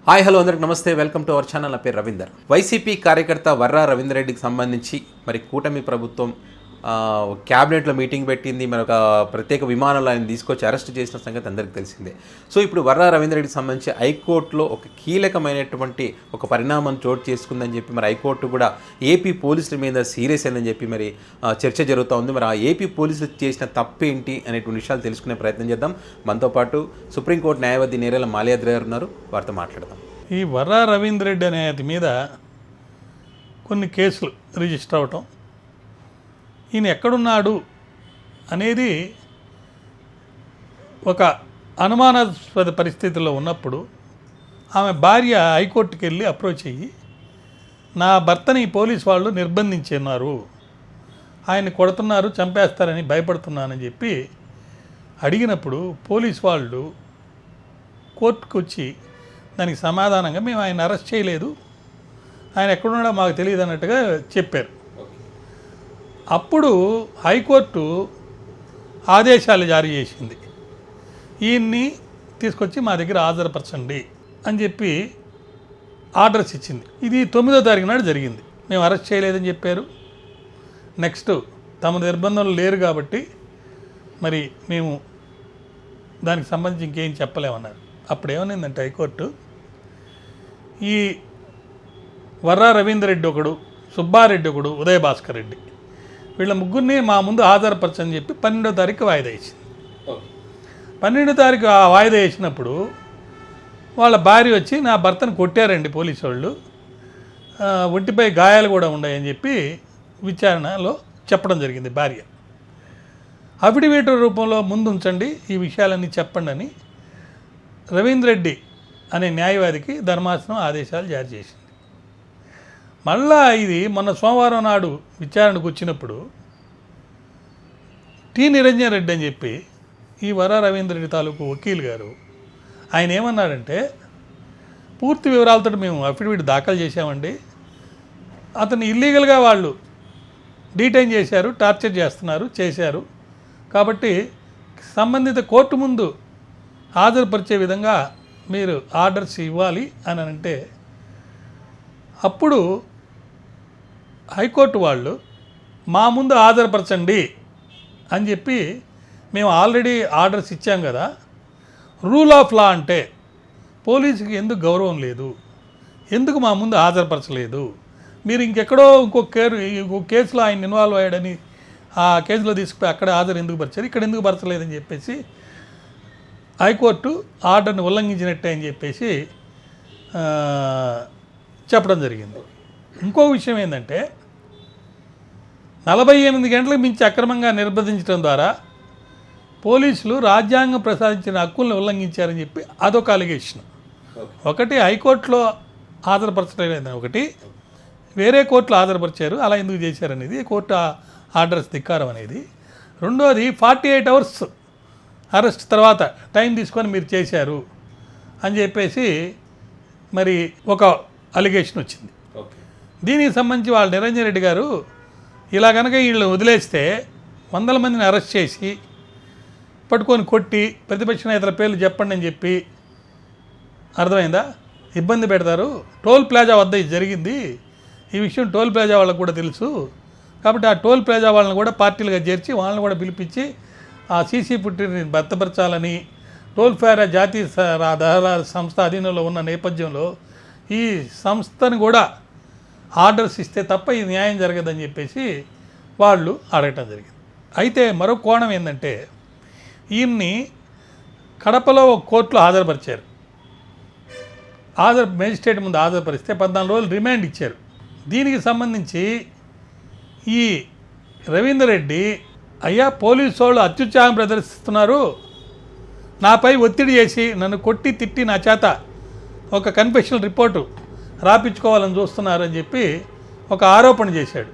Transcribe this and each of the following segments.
Hi hello అందరికి నమస్తే, welcome to our channel. నా పేరు రవీందర్. వైసీపీ కార్యకర్త వర్రా రవీందర్ రెడ్డికి సంబంధించి మరి కూటమి ప్రభుత్వం క్యాబినెట్లో మీటింగ్ పెట్టింది. మరి ఒక ప్రత్యేక విమానంలో ఆయన తీసుకొచ్చి అరెస్ట్ చేసిన సంగతి అందరికీ తెలిసిందే. సో ఇప్పుడు వర్రా రవీందర్ రెడ్డికి సంబంధించి హైకోర్టులో ఒక కీలకమైనటువంటి ఒక పరిణామం చోటు చేసుకుందని చెప్పి మరి హైకోర్టు కూడా ఏపీ పోలీసుల మీద సీరియస్ అయిందని చెప్పి మరి చర్చ జరుగుతూ ఉంది. మరి ఆ ఏపీ పోలీసులు చేసిన తప్పేంటి అనేటువంటి విషయాలు తెలుసుకునే ప్రయత్నం చేద్దాం. మనతో పాటు సుప్రీంకోర్టు న్యాయవాది నేరేల మాల్యాద్రి గారు ఉన్నారు, వారితో మాట్లాడదాం. ఈ వర్రా రవీందర్ రెడ్డి అనే అతి మీద కొన్ని కేసులు రిజిస్టర్ అవటం, ఈయన ఎక్కడున్నాడు అనేది ఒక అనుమానాస్పద పరిస్థితిలో ఉన్నప్పుడు ఆమె భార్య హైకోర్టుకి వెళ్ళి అప్రోచ్ అయ్యి, నా భర్తని పోలీస్ వాళ్ళు నిర్బంధించున్నారు, ఆయన కొడుతున్నారు, చంపేస్తారని భయపడుతున్నానని చెప్పి అడిగినప్పుడు పోలీస్ వాళ్ళు కోర్టుకు వచ్చి దానికి సమాధానంగా మేము ఆయన అరెస్ట్ చేయలేదు, ఆయన ఎక్కడున్నాడో మాకు తెలియదు అన్నట్టుగా చెప్పారు. అప్పుడు హైకోర్టు ఆదేశాలు జారీ చేసింది, ఈయన్ని తీసుకొచ్చి మా దగ్గర హాజరుపరచండి అని చెప్పి ఆర్డర్స్ ఇచ్చింది. ఇది 9వ తారీఖు నాడు జరిగింది. మేము అరెస్ట్ చేయలేదని చెప్పారు. నెక్స్ట్ తమ నిర్బంధంలో లేరు కాబట్టి మరి మేము దానికి సంబంధించి ఇంకేం చెప్పలేమన్నారు. అప్పుడు ఏమనిందంటే హైకోర్టు, ఈ వర్రా రవీందర్ రెడ్డి ఒకడు, సుబ్బారెడ్డి ఒకడు, ఉదయ భాస్కర్ రెడ్డి, వీళ్ళ ముగ్గురిని మా ముందు హాజరుపరచని చెప్పి 12వ తారీఖు వాయిదా వేసింది. 12వ తారీఖు ఆ వాయిదా వేసినప్పుడు వాళ్ళ భార్య వచ్చి, నా భర్తను కొట్టారండి పోలీసు వాళ్ళు, ఒంటిపై గాయాలు కూడా ఉన్నాయని చెప్పి విచారణలో చెప్పడం జరిగింది భార్య. అఫిడవిట్ రూపంలో ముందు ఉంచండి, ఈ విషయాలన్నీ చెప్పండి అని రవీందర్ రెడ్డి అనే న్యాయవాదికి ధర్మాసనం ఆదేశాలు జారీ చేసింది. మళ్ళా ఇది మొన్న సోమవారం నాడు విచారణకు వచ్చినప్పుడు టి నిరంజన్ రెడ్డి అని చెప్పి ఈ వర్రా రవీందర్ రెడ్డి తాలూకు వకీల్ గారు ఆయన ఏమన్నాడంటే, పూర్తి వివరాలతో మేము అఫిడవిట్ దాఖలు చేశామండి, అతను ఇల్లీగల్గా వాళ్ళు డీటైన్ చేశారు, టార్చర్ చేశారు కాబట్టి సంబంధిత కోర్టు ముందు హాజరుపరిచే విధంగా మీరు ఆర్డర్స్ ఇవ్వాలి అని అంటే, అప్పుడు హైకోర్టు వాళ్ళు మా ముందు హాజరుపరచండి అని చెప్పి, మేము ఆల్రెడీ ఆర్డర్స్ ఇచ్చాం కదా, రూల్ ఆఫ్ లా అంటే పోలీసుకి ఎందుకు గౌరవం లేదు, ఎందుకు మా ముందు హాజరుపరచలేదు, మీరు ఇంకెక్కడో ఇంకో కేసులో ఆయన ఇన్వాల్వ్ అయ్యాడని ఆ కేసులో తీసుకుపోయి అక్కడ హాజరు ఎందుకు పరిచారు, ఇక్కడ ఎందుకు పరచలేదని చెప్పేసి హైకోర్టు ఆర్డర్ని ఉల్లంఘించినట్టే అని చెప్పేసి చెప్పడం జరిగింది. ఇంకో విషయం ఏంటంటే, 48 గంటలకు మించి అక్రమంగా నిర్బంధించడం ద్వారా పోలీసులు రాజ్యాంగం ప్రసాదించిన హక్కులను ఉల్లంఘించారని చెప్పి అదొక అలిగేషన్. ఒకటి హైకోర్టులో హాజరుపరచలేదని, ఒకటి వేరే కోర్టులో హాజరుపరిచారు, అలా ఎందుకు చేశారనేది కోర్టు ఆర్డర్స్ ధిక్కారం అనేది. రెండోది 48 అవర్స్ అరెస్ట్ తర్వాత టైం తీసుకొని మీరు చేశారు అని చెప్పేసి మరి ఒక అలిగేషన్ వచ్చింది. దీనికి సంబంధించి వాళ్ళ నిరంజన్ రెడ్డి గారు, ఇలా కనుక వీళ్ళు వదిలేస్తే 100 మందిని అరెస్ట్ చేసి పట్టుకొని కొట్టి ప్రతిపక్ష నేతల పేర్లు చెప్పండి అని చెప్పి, అర్థమైందా, ఇబ్బంది పెడతారు. టోల్ ప్లాజా వద్ద ఇది జరిగింది, ఈ విషయం టోల్ ప్లాజా వాళ్ళకు కూడా తెలుసు కాబట్టి ఆ టోల్ ప్లాజా వాళ్ళని కూడా పార్టీలుగా చేర్చి వాళ్ళని కూడా పిలిపించి ఆ సీసీ పుట్టిని భర్తపరచాలని టోల్ ప్లాజా జాతీయ రహదారుల సంస్థ అధీనంలో ఉన్న నేపథ్యంలో ఈ సంస్థను కూడా ఆర్డర్స్ ఇస్తే తప్ప ఈ న్యాయం జరగదని చెప్పేసి వాళ్ళు అడగటం జరిగింది. అయితే మరో కోణం ఏంటంటే, ఈయన్ని కడపలో ఒక కోర్టులో హాజరుపరిచారు. మేజిస్ట్రేట్ ముందు హాజరుపరిస్తే 14 రోజులు రిమాండ్ ఇచ్చారు. దీనికి సంబంధించి ఈ రవీందర్ రెడ్డి, అయ్యా పోలీసు వాళ్ళు అత్యుత్సాహం ప్రదర్శిస్తున్నారు, నాపై ఒత్తిడి చేసి నన్ను కొట్టి తిట్టి నా చేత ఒక కన్ఫెషనల్ రిపోర్టు రాపించుకోవాలని చూస్తున్నారని చెప్పి ఒక ఆరోపణ చేశాడు.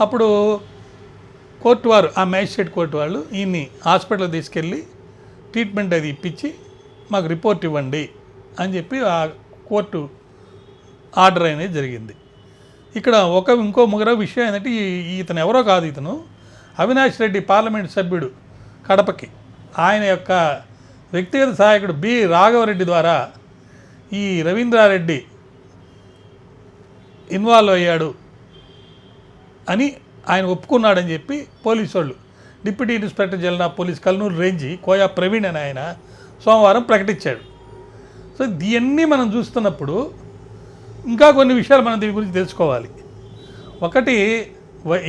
అప్పుడు కోర్టు వారు, ఆ మ్యాజిస్ట్రేట్ కోర్టు వాళ్ళు ఈయన్ని హాస్పిటల్ తీసుకెళ్ళి ట్రీట్మెంట్ అది ఇప్పించి మాకు రిపోర్ట్ ఇవ్వండి అని చెప్పి ఆ కోర్టు ఆర్డర్ అనేది జరిగింది. ఇక్కడ ఇంకో విషయం ఏంటంటే, ఇతను ఎవరో కాదు, ఇతను అవినాష్ రెడ్డి పార్లమెంట్ సభ్యుడు కడపకి, ఆయన యొక్క వ్యక్తిగత సహాయకుడు బి రాఘవరెడ్డి ద్వారా ఈ రవీంద్రారెడ్డి ఇన్వాల్వ్ అయ్యాడు అని ఆయన ఒప్పుకున్నాడని చెప్పి పోలీసు వాళ్ళు deputy inspector general of police Kurnool range Koya Praveen అని ఆయన సోమవారం ప్రకటించాడు. సో ఇవన్నీ మనం చూస్తున్నప్పుడు ఇంకా కొన్ని విషయాలు మనం దీని గురించి తెలుసుకోవాలి. ఒకటి,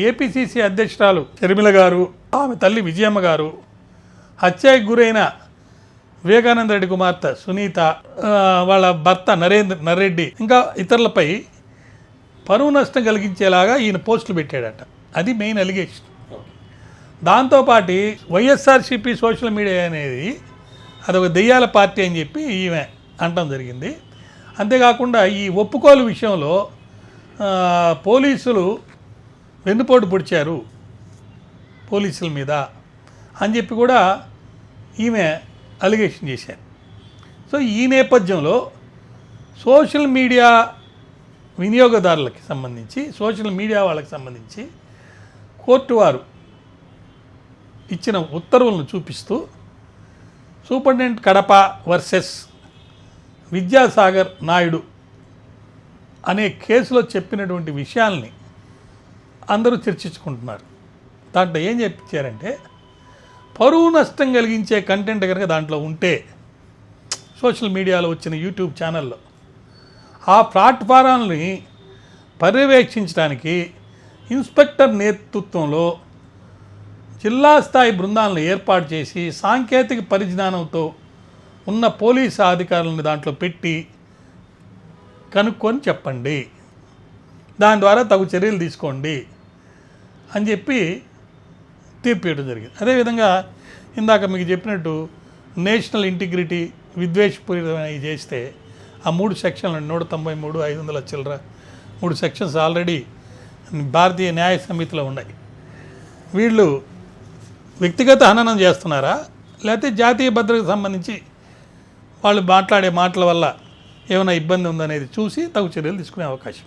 ఏపీసీసీ అధ్యక్షురాలు షర్మిల గారు, ఆమె తల్లి విజయమ్మ గారు, హత్యకు గురైన వివేకానంద రెడ్డి కుమార్తె సునీత, వాళ్ళ భర్త నర్రెడ్డి, ఇంకా ఇతరులపై పరువు నష్టం కలిగించేలాగా ఈయన పోస్టులు పెట్టాడట. అది మెయిన్ అలిగేషన్. దాంతోపాటు వైఎస్ఆర్సీపీ సోషల్ మీడియా అనేది అదొక దెయ్యాల పార్టీ అని చెప్పి ఈమె అనటం జరిగింది. అంతేకాకుండా ఈ ఒప్పుకోలు విషయంలో పోలీసులు వెన్నుపోటు పొడిచారు పోలీసుల మీద అని చెప్పి కూడా ఈమె అలిగేషన్ చేశారు. సో ఈ నేపథ్యంలో సోషల్ మీడియా వినియోగదారులకి సంబంధించి, సోషల్ మీడియా వాళ్ళకి సంబంధించి కోర్టు వారు ఇచ్చిన ఉత్తర్వులను చూపిస్తూ సూపరింటెండెంట్ కడప వర్సెస్ విద్యాసాగర్ నాయుడు అనే కేసులో చెప్పినటువంటి విషయాల్ని అందరూ చర్చించుకుంటున్నారు. దాంట్లో ఏం చెప్పించారంటే, పరువు నష్టం కలిగించే కంటెంట్ కనుక దాంట్లో ఉంటే సోషల్ మీడియాలో వచ్చిన యూట్యూబ్ ఛానల్లో ఆ ప్లాట్ఫారాలని పర్యవేక్షించడానికి ఇన్స్పెక్టర్ నేతృత్వంలో జిల్లా స్థాయి బృందాలను ఏర్పాటు చేసి సాంకేతిక పరిజ్ఞానంతో ఉన్న పోలీసు అధికారులను దాంట్లో పెట్టి కనుక్కొని చెప్పండి, దాని ద్వారా తగు చర్యలు తీసుకోండి అని చెప్పి తీర్పు ఇవ్వడం జరిగింది. అదేవిధంగా ఇందాక మీకు చెప్పినట్టు నేషనల్ ఇంటిగ్రిటీ, విద్వేషపూరితమైనవి చేస్తే ఆ 3 సెక్షన్లు 193, 500 చిల్లర 3 సెక్షన్స్ ఆల్రెడీ భారతీయ న్యాయ సమితిలో ఉన్నాయి. వీళ్ళు వ్యక్తిగత హననం చేస్తున్నారా, లేకపోతే జాతీయ భద్రతకు సంబంధించి వాళ్ళు మాట్లాడే మాటల వల్ల ఏమైనా ఇబ్బంది ఉందనేది చూసి తగు చర్యలు తీసుకునే అవకాశం.